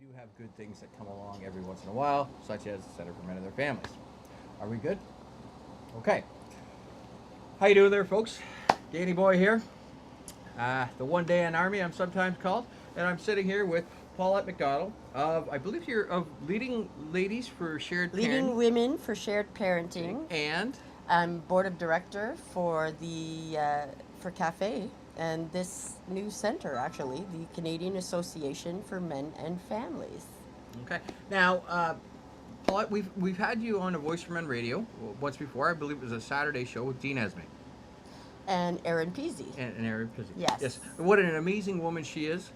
do have good things that come along every once in a while, such as the Center for Men and Their Families. Are we good? Okay. How you doing there, folks? Danny Boy here. The one day in Army, I'm sometimes called, and I'm sitting here with Paulette MacDonald of, I believe you're of Leading Ladies for Shared Leading Parenting, Women for Shared Parenting. and I'm board of director for the for Cafe and this new center, actually, the Canadian Association for Men and Families. okay. Now, Paulette, we've had you on a Voice for Men radio once before. I believe it was a Saturday show with Dean Esme And Erin Peasy. and Aaron Pizzi. Yes. Yes, what an amazing woman she is.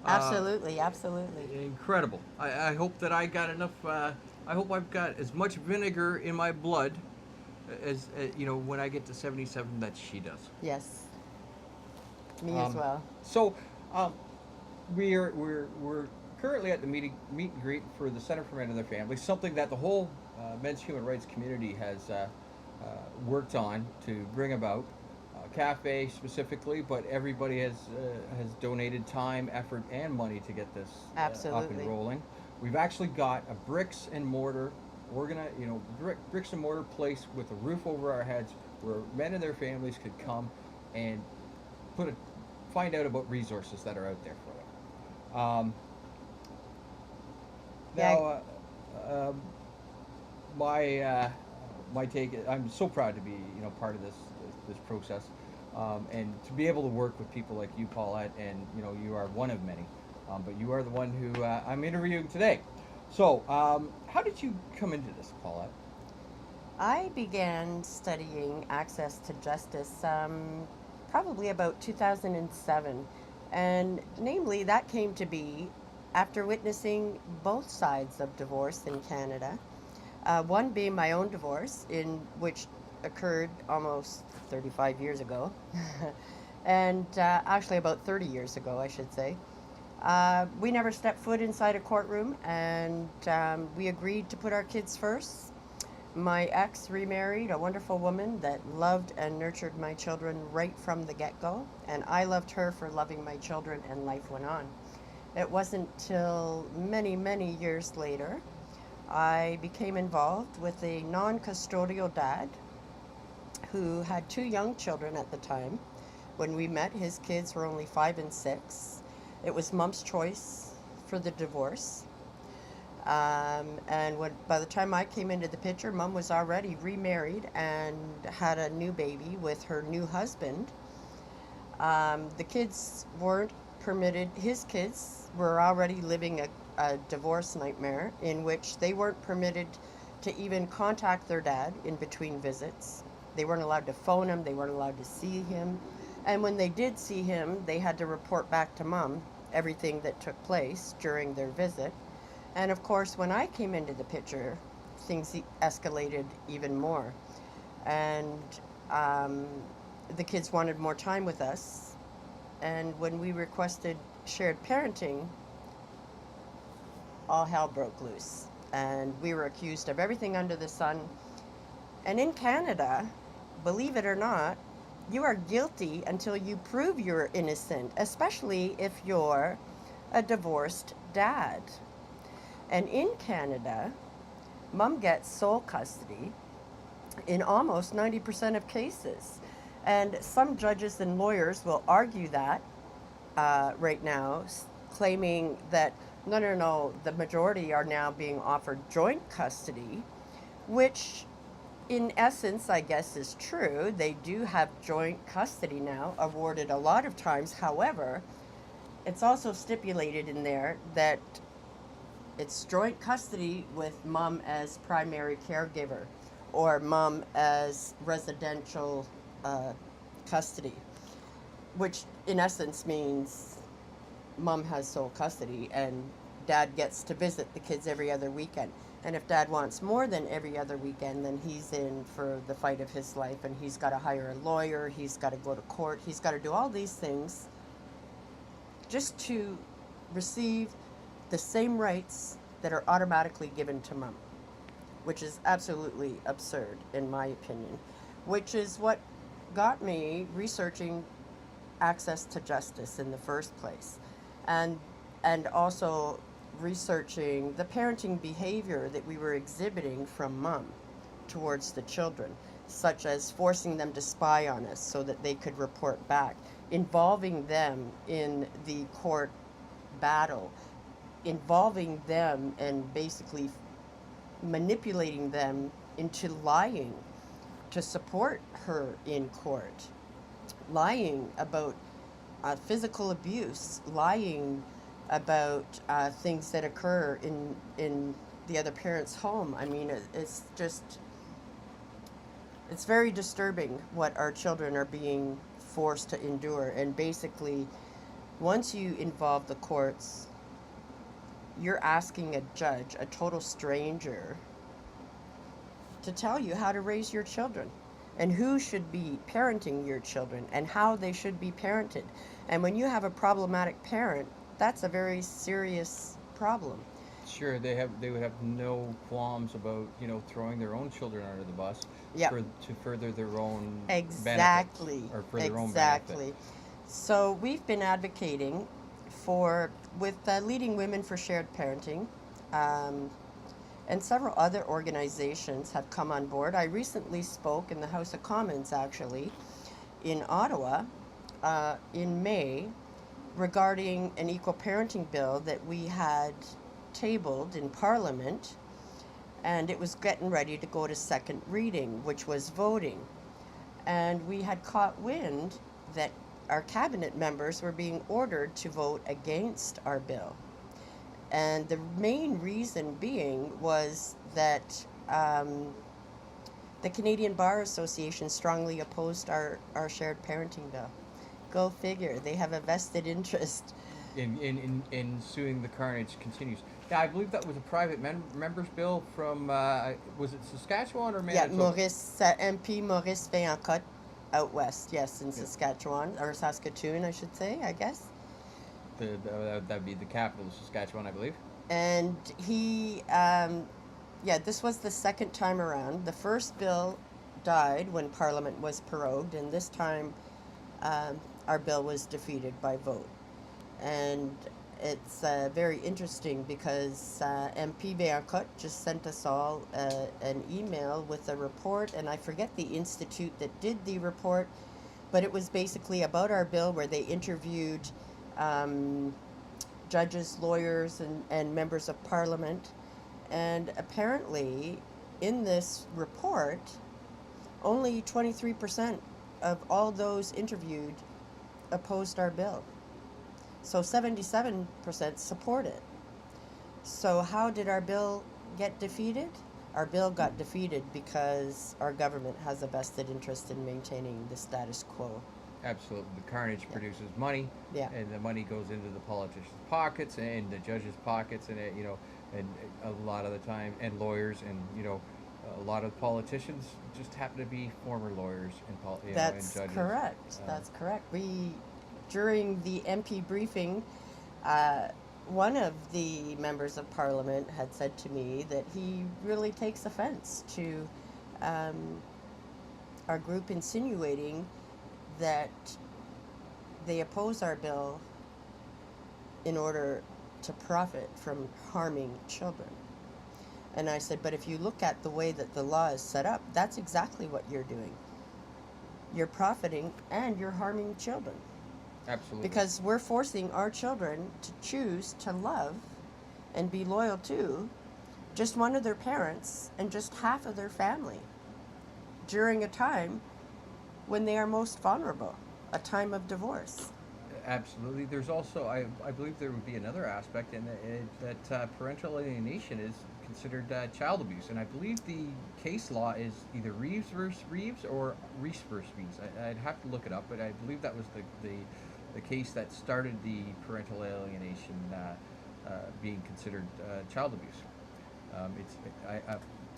Uh, Absolutely, absolutely. Incredible. I hope that I got enough. I hope I've got as much vinegar in my blood as when I get to 77 that she does. Yes, me as well. So, um, we're currently at the meet and greet for the Center for Men and Their Families, something that the whole men's human rights community has worked on to bring about. Cafe specifically, but everybody has donated time, effort, and money to get this up and Absolutely. rolling. We've actually got a bricks and mortar bricks and mortar place with a roof over our heads where men and their families could come and put a find out about resources that are out there for them. Yeah. Now, my take. I'm so proud to be part of this process, and to be able to work with people like you, Paulette, and you are one of many, but you are the one who I'm interviewing today. So, how did you come into this, Paulette? I began studying access to justice probably about 2007. And namely, that came to be after witnessing both sides of divorce in Canada. One being my own divorce, in which occurred almost 35 years ago, and actually about 30 years ago, I should say. We never stepped foot inside a courtroom, and we agreed to put our kids first. My ex remarried a wonderful woman that loved and nurtured my children right from the get go, and I loved her for loving my children, and life went on. It wasn't till many, many years later I became involved with a non custodial dad who had two young children at the time. When we met, his kids were only 5 and 6. It was mom's choice for the divorce. By the time I came into the picture, mom was already remarried and had a new baby with her new husband. The kids weren't permitted, his kids were already living a divorce nightmare in which they weren't permitted to even contact their dad in between visits. They weren't allowed to phone him, they weren't allowed to see him. And when they did see him, they had to report back to mom everything that took place during their visit. And of course, when I came into the picture, things escalated even more. And the kids wanted more time with us. And when we requested shared parenting, all hell broke loose. And we were accused of everything under the sun. And in Canada, believe it or not, you are guilty until you prove you're innocent, especially if you're a divorced dad. And in Canada, mom gets sole custody in almost 90% of cases. And some judges and lawyers will argue that right now, claiming that no, no, no, the majority are now being offered joint custody, which in essence, I guess, is true. They do have joint custody now, awarded a lot of times. However, it's also stipulated in there that it's joint custody with mom as primary caregiver or mom as residential custody, which in essence means mom has sole custody and dad gets to visit the kids every other weekend. And if dad wants more than every other weekend, then he's in for the fight of his life, and he's got to hire a lawyer, he's got to go to court, he's got to do all these things just to receive the same rights that are automatically given to mom, which is absolutely absurd in my opinion, which is what got me researching access to justice in the first place. And also researching the parenting behavior that we were exhibiting from mom towards the children, such as forcing them to spy on us so that they could report back, involving them in the court battle, involving them and basically manipulating them into lying to support her in court, lying about physical abuse, lying about things that occur in the other parent's home. I mean, it's just, it's very disturbing what our children are being forced to endure. And basically, once you involve the courts, you're asking a judge, a total stranger, to tell you how to raise your children and who should be parenting your children and how they should be parented. And when you have a problematic parent, that's a very serious problem. Sure, they would have no qualms about, you know, throwing their own children under the bus Yep. to further their own Exactly. benefit or for their own Exactly. benefit. So we've been advocating for, with Leading Women for Shared Parenting, and several other organizations have come on board. I recently spoke in the House of Commons, actually, in Ottawa, in May, regarding an equal parenting bill that we had tabled in Parliament, and it was getting ready to go to second reading, which was voting. And we had caught wind that our cabinet members were being ordered to vote against our bill. And the main reason being was that the Canadian Bar Association strongly opposed our shared parenting bill. Go figure, they have a vested interest. In suing the carnage continues. Yeah, I believe that was a private member's bill from, was it Saskatchewan or Yeah, Manitoba? Maurice, MP Maurice Vaillancourt out west, yes, in Saskatchewan, or Saskatoon, I should say, I guess. That would be the capital of Saskatchewan, I believe. And he, this was the second time around. The first bill died when Parliament was prorogued, and this time our bill was defeated by vote. And it's very interesting because MP Vaillancourt just sent us all an email with a report, and I forget the institute that did the report, but it was basically about our bill where they interviewed judges, lawyers, and members of Parliament. And apparently, in this report, only 23% of all those interviewed opposed our bill. So 77% support it. So how did our bill get defeated? Our bill got defeated because our government has a vested interest in maintaining the status quo. Absolutely. The carnage produces money, and the money goes into the politicians' pockets and the judges' pockets, and and a lot of the time, and lawyers, and a lot of politicians just happen to be former lawyers and That's and judges. correct. That's correct. During the MP briefing, one of the members of Parliament had said to me that he really takes offense to our group insinuating that they oppose our bill in order to profit from harming children. And I said, but if you look at the way that the law is set up, that's exactly what you're doing. You're profiting and you're harming children. Absolutely. Because we're forcing our children to choose to love and be loyal to just one of their parents and just half of their family during a time when they are most vulnerable, a time of divorce. Absolutely. There's also, I believe there would be another aspect, and that parental alienation is considered child abuse. And I believe the case law is either Reeves versus Reeves or Reese versus Reeves. I'd have to look it up, but I believe that was the case that started the parental alienation being considered child abuse.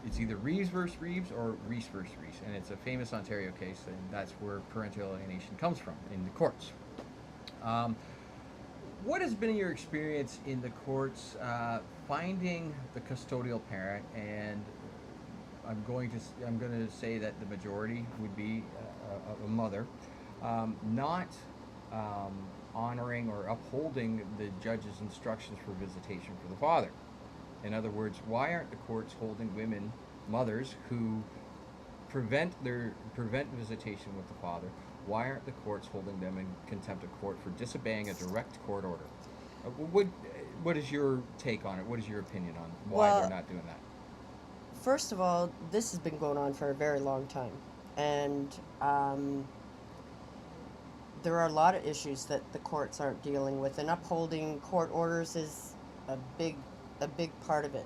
It's either Reeves versus Reeves or Reese versus Reese, and it's a famous Ontario case, and that's where parental alienation comes from in the courts. What has been your experience in the courts finding the custodial parent? And I'm going to say that the majority would be a mother, not honoring or upholding the judge's instructions for visitation for the father. In other words, why aren't the courts holding women, mothers who prevent visitation with the father? Why aren't the courts holding them in contempt of court for disobeying a direct court order? What is your take on it? What is your opinion on why they're Well, not doing that? first of all, this has been going on for a very long time, and there are a lot of issues that the courts aren't dealing with, and upholding court orders is a big, a big part of it.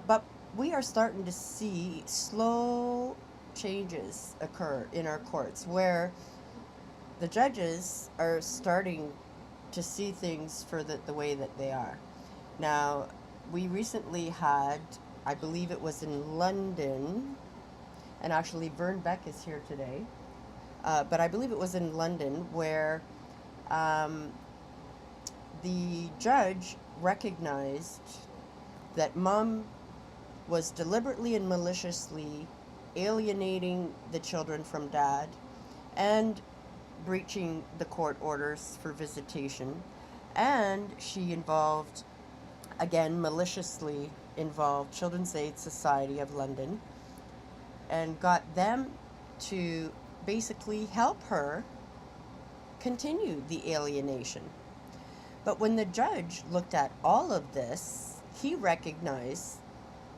But we are starting to see slow changes occur in our courts where the judges are starting to see things for the way that they are. Now, we recently had, I believe it was in London, and actually Vern Beck is here today, but I believe it was in London where um, the judge recognized that mom was deliberately and maliciously alienating the children from dad and breaching the court orders for visitation. And she involved, again, maliciously involved Children's Aid Society of London and got them to basically help her continue the alienation. But when the judge looked at all of this, he recognized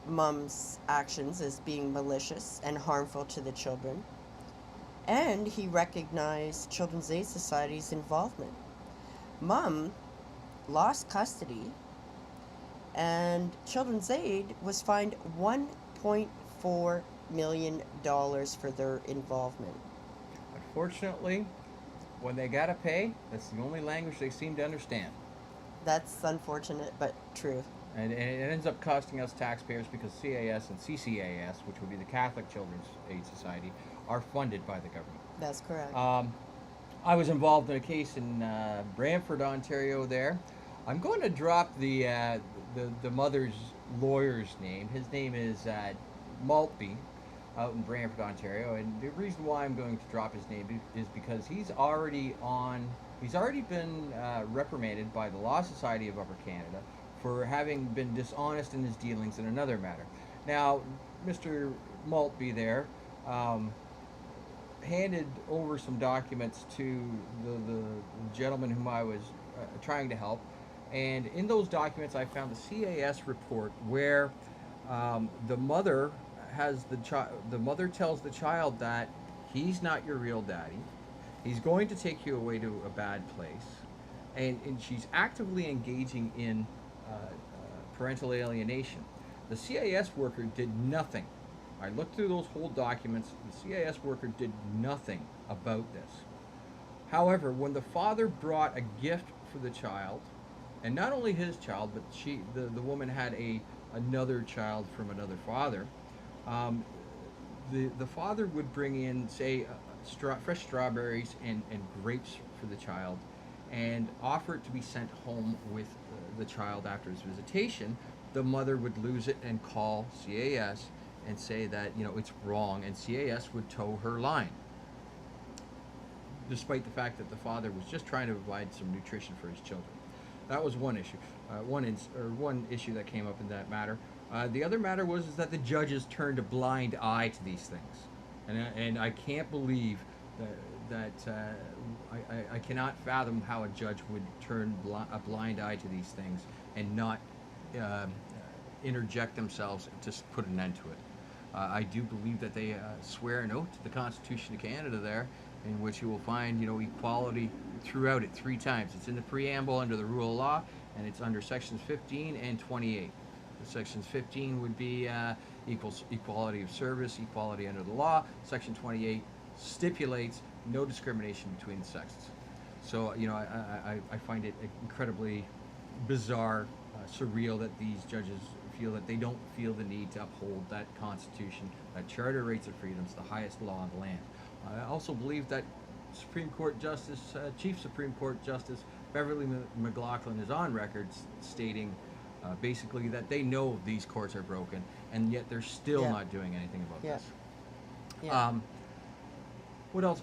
mom's actions as being malicious and harmful to the children, and he recognized Children's Aid Society's involvement. Mom lost custody, and Children's Aid was fined $1.4 million for their involvement. Unfortunately, when they gotta pay, that's the only language they seem to understand. That's unfortunate, but true. And it ends up costing us taxpayers because CAS and CCAS, which would be the Catholic Children's Aid Society, are funded by the government. That's correct. I was involved in a case in Brantford, Ontario. There, I'm going to drop the mother's lawyer's name. His name is Maltby, out in Brantford, Ontario. And the reason why I'm going to drop his name is because he's already been reprimanded by the Law Society of Upper Canada for having been dishonest in his dealings in another matter. Now, Mr. Maltby there handed over some documents to the gentleman whom I was trying to help, and in those documents I found the CAS report where the mother the mother tells the child that he's not your real daddy, he's going to take you away to a bad place, and she's actively engaging in parental alienation. The CAS worker did nothing. I looked through those whole documents. The CAS worker did nothing about this. However, when the father brought a gift for the child, and not only his child, but the woman had another child from another father, the father would bring in, say, fresh strawberries and grapes for the child, and offer it to be sent home with the child after his visitation. The mother would lose it and call CAS and say that it's wrong, and CAS would toe her line, despite the fact that the father was just trying to provide some nutrition for his children. That was one issue, one issue that came up in that matter. The other matter was that the judges turned a blind eye to these things, and I can't believe that I cannot fathom how a judge would turn a blind eye to these things and not interject themselves to put an end to it. I do believe that they swear an oath to the Constitution of Canada there, in which you will find equality throughout it 3 times. It's in the preamble under the rule of law, and it's under sections 15 and 28. Sections 15 would be equality of service, equality under the law. Section 28 stipulates no discrimination between the sexes. So I find it incredibly bizarre, surreal that these judges feel that they don't feel the need to uphold that Constitution, that Charter of Rights and Freedoms, the highest law of the land. I also believe that Supreme Court Justice, Chief Supreme Court Justice Beverly McLaughlin is on record stating basically that they know these courts are broken, and yet they're still not doing anything about this. Yeah. What else?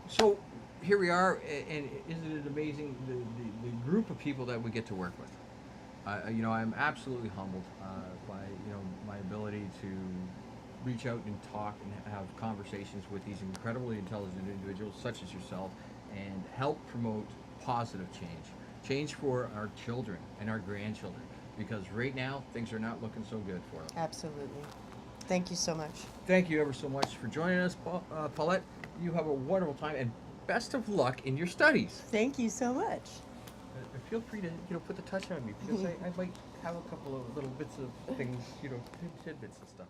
So here we are, and isn't it amazing the group of people that we get to work with? I'm absolutely humbled by my ability to reach out and talk and have conversations with these incredibly intelligent individuals such as yourself, and help promote positive change for our children and our grandchildren. Because right now things are not looking so good for them. Absolutely. Thank you so much. Thank you ever so much for joining us, Paulette. You have a wonderful time, and best of luck in your studies. Thank you so much. Feel free to put the touch on me, because I might have a couple of little bits of things, tidbits and stuff.